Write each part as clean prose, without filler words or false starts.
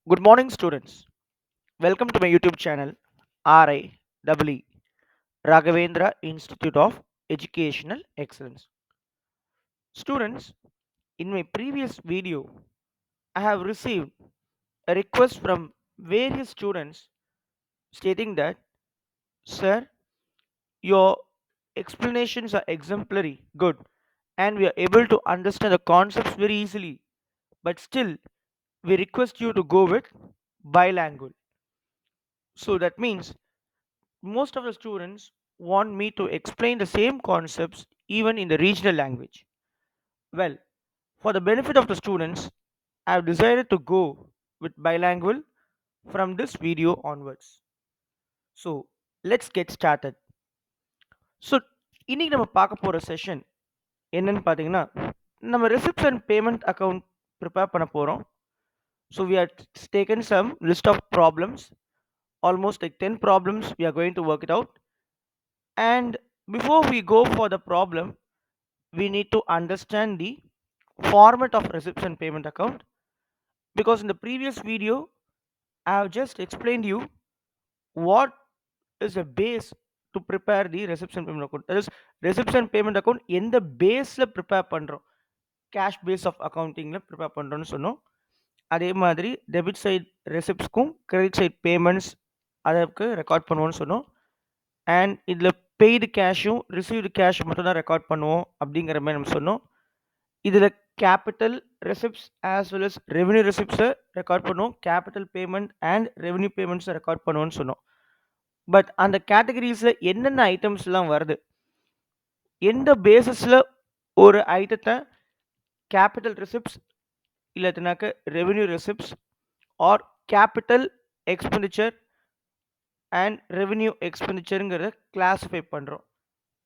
Good morning, students. Welcome to my YouTube channel, RIEE, Raghavendra Institute of Educational Excellence. Students, in my previous video, I have received a request from various students stating that, Sir, your explanations are exemplary, good, and we are able to understand the concepts very easily, but still, we request you to go with bilingual. So that means most of the students want me to explain the same concepts even in the regional language. Well, for the benefit of the students, I have decided to go with bilingual from this video onwards. So, let's get started. So, இன்னைக்கு நம்ம பார்க்க போற session என்னன்னு பார்த்தீங்கன்னா நம்ம receipts and payment account prepare பண்ண போறோம். So, we have taken some list of problems, almost like 10 problems we are going to work it out. And before we go for the problem, we need to understand the format of receipts and payment account, because in the previous video I have just explained you what is a base to prepare the receipts and payment account. That is, receipts and payment account எந்த பேஸ்ல prepare பண்றோம், cash base of அக்கௌண்டிங்ல prepare பண்றோம்னு சொன்னோம். அதே மாதிரி debit side ரெசிப்ட்ஸ்க்கும் credit side payments அதற்கு ரெக்கார்ட் பண்ணுவோம்னு சொன்னோம். அண்ட் இதில் பெய்டு கேஷும் ரிசீவ்டு கேஷ் மட்டும் தான் ரெக்கார்ட் பண்ணுவோம் அப்படிங்கிற மாதிரி நம்ம சொன்னோம். இதில் capital receipts as well as revenue ரெசிப்ட்ஸை ரெக்கார்ட் பண்ணுவோம், கேபிட்டல் பேமெண்ட் அண்ட் ரெவன்யூ பேமெண்ட்ஸை ரெக்கார்ட் பண்ணுவோம்னு சொன்னோம். பட் அந்த கேட்டகரிஸில் என்னென்ன ஐட்டம்ஸ்லாம் வருது, எந்த பேசிஸில் ஒரு ஐட்டத்தை கேபிட்டல் ரெசிப்ட்ஸ் இல்லாட்டினாக்க revenue receipts or capital expenditure and revenue எக்ஸ்பெண்டிச்சருங்கிறத கிளாஸிஃபை பண்ணுறோம்,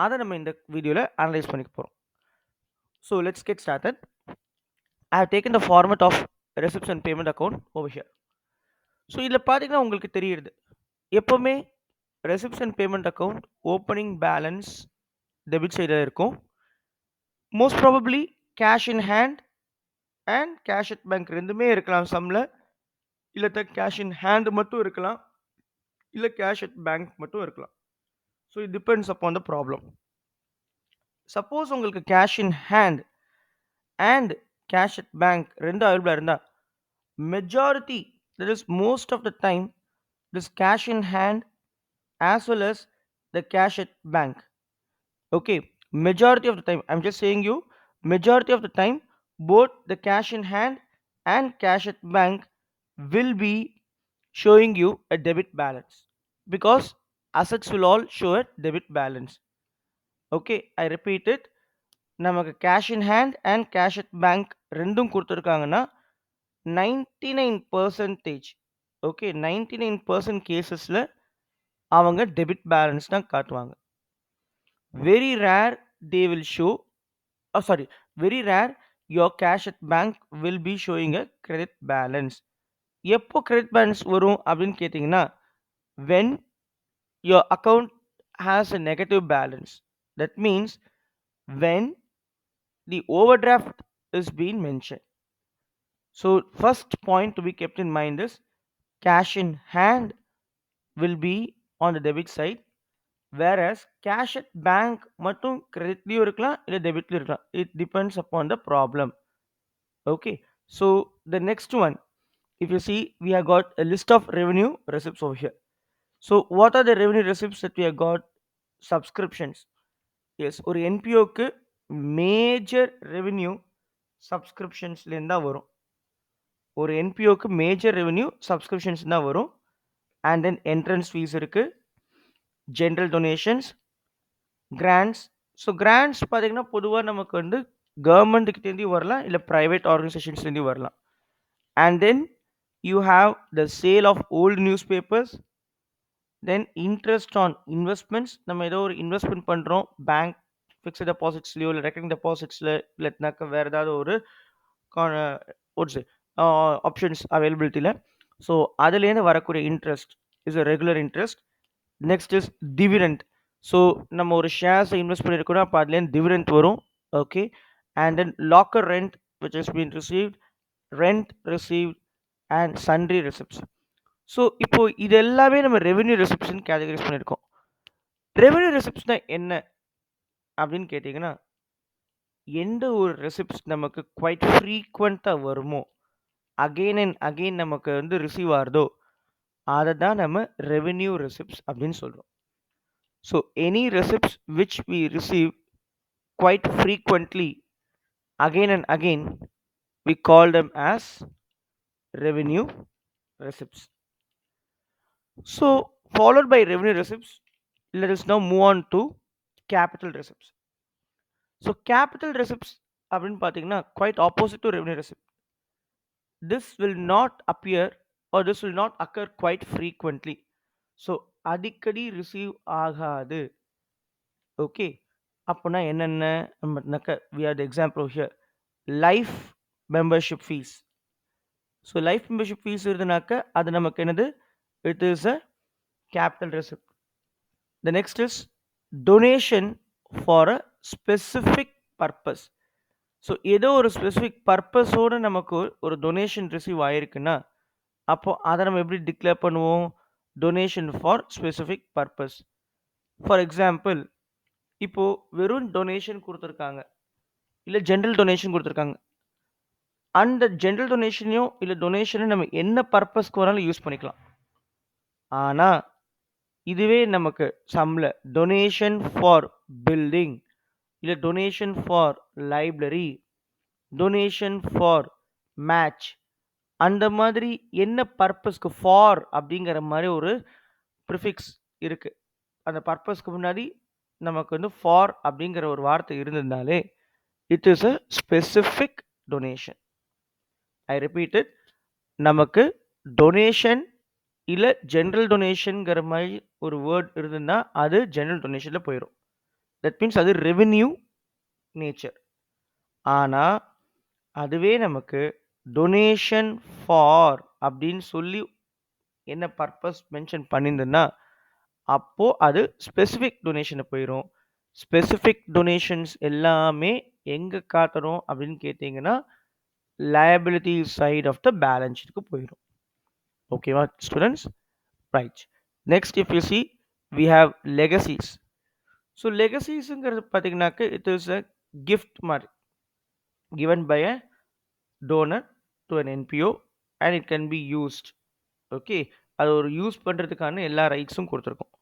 அதை நம்ம இந்த வீடியோவில் அனலைஸ் பண்ணிக்க போகிறோம். So let's get started. I have taken the format of receipts and payment account over here. So இதில் பார்த்தீங்கன்னா உங்களுக்கு தெரியுது, எப்போவுமே receipts and payment account opening balance debit சைடில் இருக்கும். Most probably cash in hand and cash at bank ரெண்டுமே இருக்கலாம் சம்மில், இல்லை கேஷ் இன் ஹேண்ட் மட்டும் இருக்கலாம், இல்லை கேஷ் அட் பேங்க் மட்டும் இருக்கலாம். So it depends upon the problem. Suppose உங்களுக்கு cash in hand and cash at bank ரெண்டும் அவைலபிளாக இருந்தால், majority, that is most of the time, this cash in hand as well as the cash at bank. Okay, majority of the time, I'm just saying you, majority of the time both the cash in hand and cash at bank will be showing you a debit balance, because assets will all show a debit balance. Okay, I repeat it. நமக்கு cash in hand and cash at bank ரெண்டும் கொடுத்துருக்காங்கன்னா 99% okay 99% கேசஸில் அவங்க debit balance தான் காட்டுவாங்க. Very rare they will show, sorry, very rare your cash at bank will be showing a credit balance. எப்போ credit balance வரும் அப்படின்னு கேட்டிங்கன்னா, when your account has a negative balance, that means when the overdraft is been mention. So first point to be kept in mind is cash in hand will be on the debit side, whereas cash at bank மட்டும் கிரெடிட்லயும் இருக்கலாம் இல்ல டெபிட்லயும் இருக்கலாம். It depends upon the problem. Okay, so the next one, if you see, we have got a list of revenue receipts over here. So what are the revenue receipts that we have got? Subscriptions. Yes, ஒரு NPOக்கு major revenue சப்ஸ்கிரிப்ஷன்ஸ்லேருந்து தான் வரும். ஒரு என்பிஓக்கு major revenue subscriptions தான் வரும். And then entrance fees இருக்குது, general donations, grants. So grants பார்த்தீங்கன்னா பொதுவாக நமக்கு வந்து கவர்மெண்ட்டுக்கிட்டேருந்து வரலாம், இல்லை ப்ரைவேட் ஆர்கனைசேஷன்ஸ்லேருந்து வரலாம். And then you have the sale of old news papers, then interest on investments. நம்ம ஏதோ ஒரு இன்வெஸ்ட்மெண்ட் பண்ணுறோம் பேங்க் ஃபிக்ஸ்ட் டெபாசிட்ஸ்லையோ இல்லை ரெக்கரிங் டெபாசிட்ஸில், இல்லைனாக்கா வேறு ஏதாவது ஒரு ஆப்ஷன்ஸ் அவைலபிலிட்டியில். ஸோ அதுலேருந்து வரக்கூடிய interest is a regular interest. Next is dividend. So நம்ம ஒரு ஷேர்ஸை இன்வெஸ்ட் பண்ணியிருக்கோம், அப்போ அதுலேருந்து டிவிடெண்ட் வரும். Okay, and then locker rent which has been received, rent received, and sundry receipts. So இப்போ இது எல்லாமே நம்ம ரெவென்யூ ரெசிப்ட்ஸ்னு கேட்டகரைஸ் பண்ணியிருக்கோம். ரெவென்யூ ரெசிப்ட்ஸ்னா என்ன அப்படின்னு கேட்டிங்கன்னா, எந்த ஒரு ரெசிப்ட்ஸ் நமக்கு குவைட் ஃப்ரீக்வெண்ட்டாக வருமோ, அகெயின் அண்ட் அகெயின் நமக்கு வந்து ரிசீவ் ஆகுதோ, அதை தான் நம்ம ரெவென்யூ ரெசிப்ட்ஸ் அப்படின்னு சொல்கிறோம். So any receipts which we receive quite frequently again and again, we call them as revenue receipts. So followed by revenue receipts, let us now move on to capital receipts. So capital receipts அப்படின்னு பார்த்தீங்கன்னா quite opposite to revenue receipt. This will not appear or this will not occur quite frequently. So அடிக்கடி receive ஆகாது. Okay, அப்போனா என்னென்ன நம்மனாக்க we have the example here. Life membership fees. So life membership fees இருதுனாக்க அது நமக்கு என்னது, it is a capital receipt. The next is donation for a specific purpose. So ஏதோ ஒரு ஸ்பெசிஃபிக் பர்பஸோடு நமக்கு ஒரு டொனேஷன் ரிசீவ் ஆயிருக்குன்னா அப்போ அதை நம்ம எப்படி டிக்ளேர் பண்ணுவோம், donation for specific purpose. For example, இப்போது வெறும் டொனேஷன் கொடுத்துருக்காங்க, இல்லை ஜென்ரல் டொனேஷன் கொடுத்துருக்காங்க. அந்த ஜென்ரல் டொனேஷனையும் இல்லை டொனேஷனை நம்ம என்ன பர்பஸ்க்கு வேணாலும் யூஸ் பண்ணிக்கலாம். ஆனால் இதுவே நமக்கு சம்மில் டொனேஷன் ஃபார் பில்டிங், இல்லை donation for library, donation for match, அந்த மாதிரி என்ன பர்பஸ்க்கு ஃபார் அப்படிங்கிற மாதிரி ஒரு ப்ரிஃபிக்ஸ் இருக்குது. அந்த பர்பஸ்க்கு முன்னாடி நமக்கு வந்து ஃபார் அப்படிங்கிற ஒரு வார்த்தை இருந்திருந்தாலே it is a specific donation. I repeat it, நமக்கு டொனேஷன் இல்லை ஜென்ரல் டொனேஷனுங்கிற மாதிரி ஒரு வேர்ட் இருந்ததுன்னா அது ஜென்ரல் டொனேஷனில் போயிடும். தட் மீன்ஸ் அது ரெவென்யூ நேச்சர். ஆனால் அதுவே நமக்கு டொனேஷன் ஃபார் அப்படின்னு சொல்லி என்ன பர்பஸ் மென்ஷன் பண்ணியிருந்ததுன்னா அப்போது அது ஸ்பெசிஃபிக் டொனேஷனை போயிடும். ஸ்பெசிஃபிக் டொனேஷன்ஸ் எல்லாமே எங்கே காட்டணும் அப்படின்னு கேட்டிங்கன்னா liability side of the balance sheet க்கு போயிடும். ஓகேவா students? Right. Next if you see we have legacies. So லெகசிஸுங்கிறது பார்த்தீங்கன்னாக்க இட் இஸ் அ கிஃப்ட் மாதிரி given by a donor to an NPO and it can be used. Okay, அது ஒரு use பண்ணுறதுக்கான எல்லா ரைட்ஸும் கொடுத்துருக்கோம்.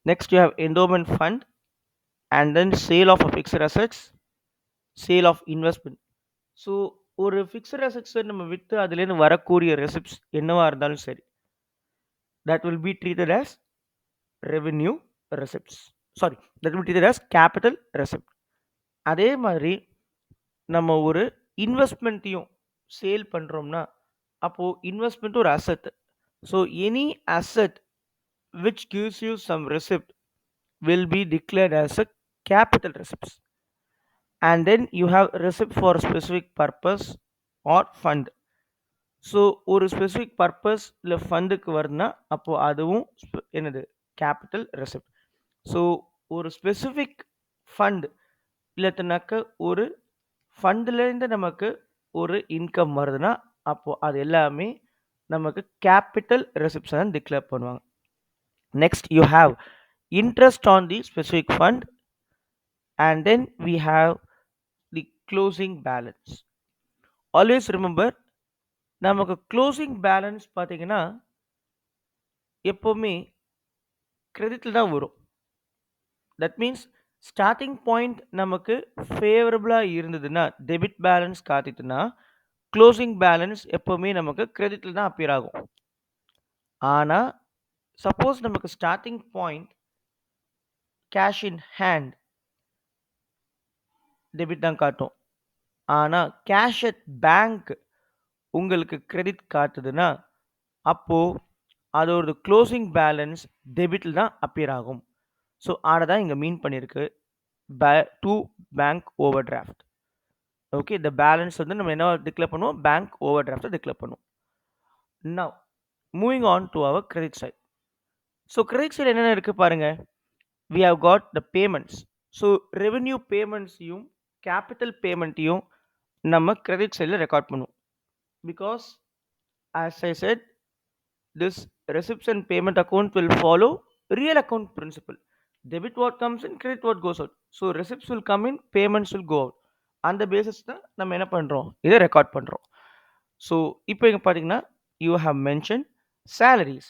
Next you have endowment fund and then sale of fixed assets, sale of investment. So ஒரு fixed அசெட்ஸை நம்ம விற்று அதுலேருந்து வரக்கூடிய ரெசிப்ட்ஸ் என்னவாக இருந்தாலும் சரி, that will be treated as revenue receipts. Sorry, that will be treated as capital receipt. அதே மாதிரி நம்ம ஒரு இன்வெஸ்ட்மெண்ட்டையும் சேல் பண்ணுறோம்னா அப்போது இன்வெஸ்ட்மெண்ட் ஒரு asset. So any asset which gives you some receipt will be declared as a capital receipts. And then you have receipt for a specific purpose or fund. So ஒரு specific purpose இல்லை ஃபண்டுக்கு வருதுன்னா அப்போது அதுவும் என்னது capital receipt. So ஒரு specific fund இல்லைனாக்க ஒரு ஃபண்டுலேருந்து நமக்கு ஒரு இன்கம் வருதுன்னா அப்போது அது எல்லாமே நமக்கு கேபிட்டல் ரெசிப்ட்ஸ் தான் டிக்ளேர் பண்ணுவாங்க. Next you have interest on the specific fund and then we have the closing balance. Always remember, நமக்கு க்ளோசிங் பேலன்ஸ் பார்த்தீங்கன்னா எப்போவுமே கிரெடிட்டில் தான் வரும். தட் மீன்ஸ் ஸ்டார்டிங் பாயிண்ட் நமக்கு ஃபேவரபுளாக இருந்ததுன்னா டெபிட் பேலன்ஸ் காட்டிட்டுனா க்ளோசிங் பேலன்ஸ் எப்போவுமே நமக்கு கிரெடிட்டில் தான் அப்பியர் ஆகும். ஆனால் சப்போஸ் நமக்கு starting point cash in hand debit தான் காட்டும், ஆனால் கேஷ் அட் பேங்க் உங்களுக்கு கிரெடிட் காட்டுதுன்னா அப்போது அதோட க்ளோசிங் பேலன்ஸ் டெபிட்டில் தான் அப்பியர் ஆகும். ஸோ அதை தான் இங்கே மீன் பண்ணியிருக்கு to bank overdraft. Okay, இந்த பேலன்ஸ் வந்து நம்ம என்ன டிக்ளேர் பண்ணுவோம், பேங்க் ஓவர் டிராஃப்ட்டை டிக்ளேர் பண்ணுவோம். Now moving on to our credit side. So credit side என்னென்ன இருக்குது பாருங்கள். We have got the payments. So revenue பேமெண்ட்ஸையும் கேபிட்டல் பேமெண்ட்டையும் நம்ம கிரெடிட் சைடில் ரெக்கார்ட் பண்ணுவோம். Because as I said, this receipts and payment account will follow real account principle. Debit what comes in, credit what goes out. So receipts will come in, payments will go out. அந்த basis தான் நம்ம என்ன பண்றோம், இதை record பண்றோம். So இப்போ இங்கே பார்த்தீங்கன்னா you have mention salaries.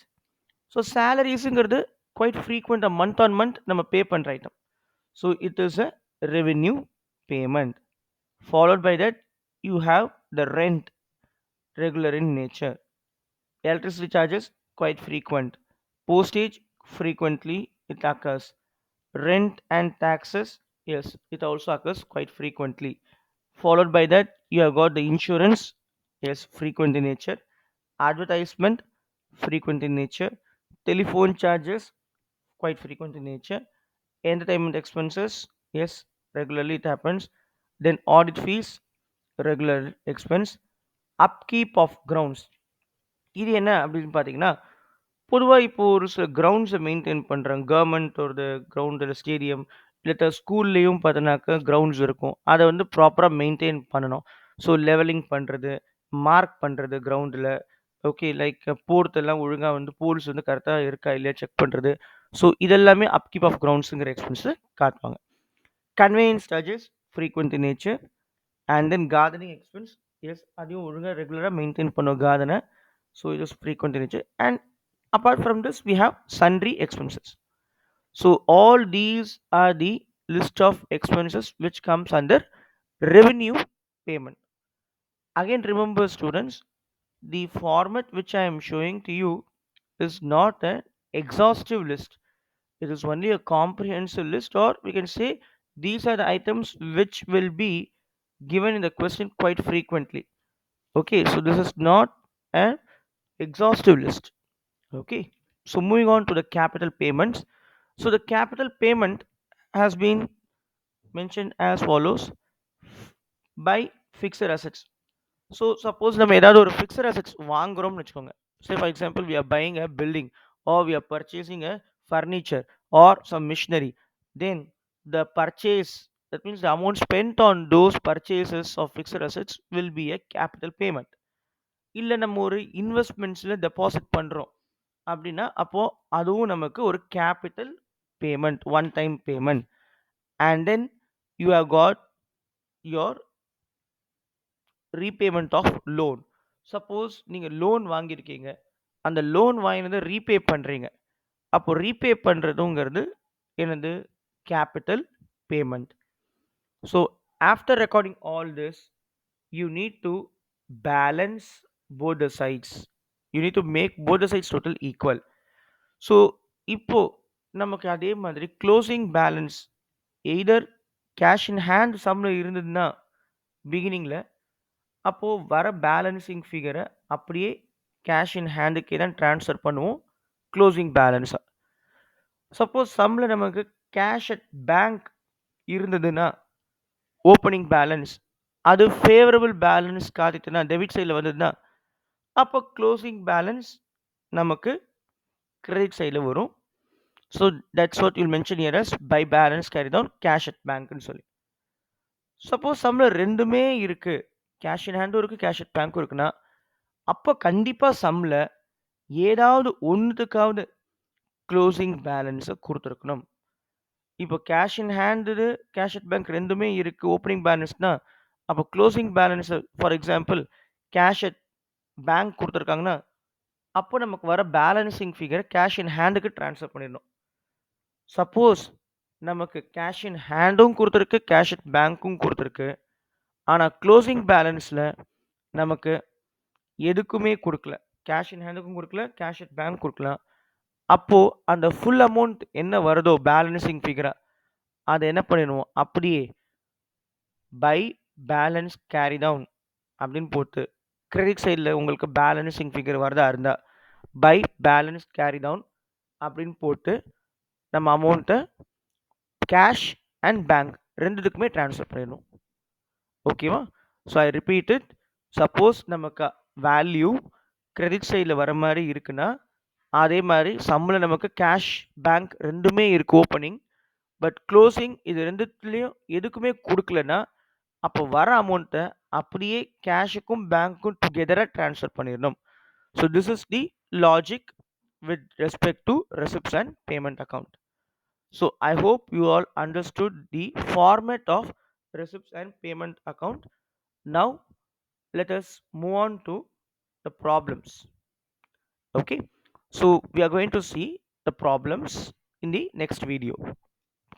So சேலரிஸுங்கிறது quite frequent month on month நம்ம பே பண்ணுற item. So it is a revenue payment. Followed by that, you have the rent, regular in nature. Electricity charges, quite frequent. Postage, frequently it occurs. Rent and taxes, yes, it also occurs quite frequently. Followed by that, you have got the insurance, yes, frequent in nature. Advertisement, frequent in nature. Telephone charges, quite frequent in nature. Entertainment expenses, yes, regularly it happens. Then audit fees, regular expense. Upkeep of grounds, இது என்ன அப்படின்னு பார்த்தீங்கன்னா, பொதுவாக இப்போ ஒரு சில கிரவுண்ட்ஸை maintain பண்ணுறாங்க. Government ஒரு கிரவுண்ட் இல்லை ஸ்டேடியம் இல்லை ஸ்கூல்லேயும் பார்த்தோன்னாக்கா கிரவுண்ட்ஸ் இருக்கும். அதை வந்து ப்ராப்பராக மெயின்டைன் பண்ணணும். ஸோ லெவலிங் பண்ணுறது, மார்க் பண்ணுறது கிரவுண்டில், ஓகே, லைக் போர்த்தெல்லாம் ஒழுங்காக வந்து போல்ஸ் வந்து கரெக்டாக இருக்கா இல்லையா செக் பண்ணுறது. ஸோ இதெல்லாமே அப்கீப் ஆஃப் கிரவுண்ட்ஸுங்கிற எக்ஸ்பென்ஸை காட்டுவாங்க. Convenience charges frequent in nature. And then gardening expense, yes, அதையும் ஒழுங்காக ரெகுலராக மெயின்டைன் பண்ணுவோம் கார்டனை. So it is frequent in nature. And apart from this, we have sundry expenses. So all these are the list of expenses which comes under revenue payment. Again, remember students, the format which I am showing to you is not an exhaustive list. It is only a comprehensive list, or we can say these are the items which will be given in the question quite frequently. Okay, so this is not an exhaustive list. Okay, so moving on to the capital payments. So the capital payment has been mentioned as follows: by fixed assets. So suppose நம்ம ஏதாவது ஒரு fixed assets வாங்குறோம்னு வச்சுக்கோங்க. Say for example, we are buying a building, or we are purchasing a furniture or some machinery. Then the purchase, that means the amount spent on those purchases of fixed assets will be a capital payment. இல்லை நம்ம ஒரு இன்வெஸ்ட்மெண்ட்ஸில் deposit பண்ணுறோம் அப்படின்னா அப்போ அதுவும் நமக்கு ஒரு capital payment, one time payment. And then you have got your repayment of loan. Suppose நீங்கள் லோன் வாங்கியிருக்கீங்க, அந்த லோன் வாங்கினதை ரீபே பண்ணுறீங்க, அப்போ ரீபே பண்ணுறதுங்கிறது என்னது, capital payment. So after recording all this, you need to balance both the sides. You need to make both the sides total equal. So இப்போ நமக்கு அதே மாதிரி closing balance either cash in hand சம்மில் இருந்ததுன்னா பிகினிங்கில், அப்போது வர பேலன்சிங் ஃபிகரை அப்படியே cash in ஹேண்டுக்கே தான் ட்ரான்ஸ்ஃபர் பண்ணுவோம் க்ளோசிங் பேலன்ஸாக. சப்போஸ் சம்மில் நமக்கு கேஷ் அட் பேங்க் இருந்ததுன்னா ஓப்பனிங் பேலன்ஸ் அது ஃபேவரபிள் பேலன்ஸ் காட்டிட்டுனா டெபிட் சைடில் வந்ததுன்னா அப்போ க்ளோசிங் பேலன்ஸ் நமக்கு கிரெடிட் சைடில் வரும். So that's what you'll mention here as by balance carry down cash at பேங்க்னு சொல்லி. சப்போஸ் சம்மில் ரெண்டுமே இருக்குது, கேஷ் இன் ஹேண்டும் இருக்குது, கேஷ் அட் பேங்க்கும் இருக்குன்னா அப்போ கண்டிப்பாக சம்மில் ஏதாவது ஒன்றுத்துக்காவது க்ளோசிங் பேலன்ஸை கொடுத்துருக்கணும். இப்போ cash in hand, cash at bank ரெண்டுமே இருக்குது, ஓப்பனிங் பேலன்ஸ்னால் அப்போ க்ளோசிங் பேலன்ஸை for example cash at bank கொடுத்துருக்காங்கன்னா அப்போ நமக்கு வர பேலன்சிங் ஃபிகரை கேஷ் இன் ஹேண்டுக்கு ட்ரான்ஸ்ஃபர் பண்ணிடணும். சப்போஸ் நமக்கு கேஷ் இன் ஹேண்டும் கொடுத்துருக்கு, கேஷ் அட் பேங்க்கும் கொடுத்துருக்கு, ஆனால் க்ளோசிங் பேலன்ஸில் நமக்கு எதுக்குமே கொடுக்கல, கேஷ் இன் ஹேண்டுக்கும் கொடுக்கல, கேஷ் அட் பேங்க் கொடுக்கலாம். அப்போது அந்த ஃபுல் அமௌண்ட் என்ன வருதோ பேலன்சிங் ஃபிகராக அதை என்ன பண்ணிடுவோம், அப்படியே பை பேலன்ஸ் கேரி டவுன் அப்படின்னு போட்டு கிரெடிட் சைடில் உங்களுக்கு பேலன்சிங் ஃபிகர் வரதா இருந்தால் பை பேலன்ஸ் கேரி டவுன் அப்படின்னு போட்டு நம்ம அமௌண்ட்டை கேஷ் அண்ட் பேங்க் ரெண்டுத்துக்குமே ட்ரான்ஸ்ஃபர் பண்ணிடணும். ஓகேவா? So I repeat it. Suppose நமக்கு வேல்யூ கிரெடிட் சைடில் வர மாதிரி இருக்குன்னா அதே மாதிரி சம்மில் நமக்கு கேஷ் பேங்க் ரெண்டுமே இருக்குது ஓப்பனிங், பட் க்ளோசிங் இது ரெண்டுத்துலேயும் எதுக்குமே கொடுக்கலன்னா அப்போ வர அமௌண்ட்டை அப்படியே கேஷுக்கும் பேங்க்கும் டுகெதராக ட்ரான்ஸ்ஃபர் பண்ணிடணும். So this is the logic with respect to receipts and payment account. So I hope you all understood the format of receipts and payment account. Now let us move on to the problems. Okay, so we are going to see the problems in the next video.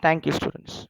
Thank you, students.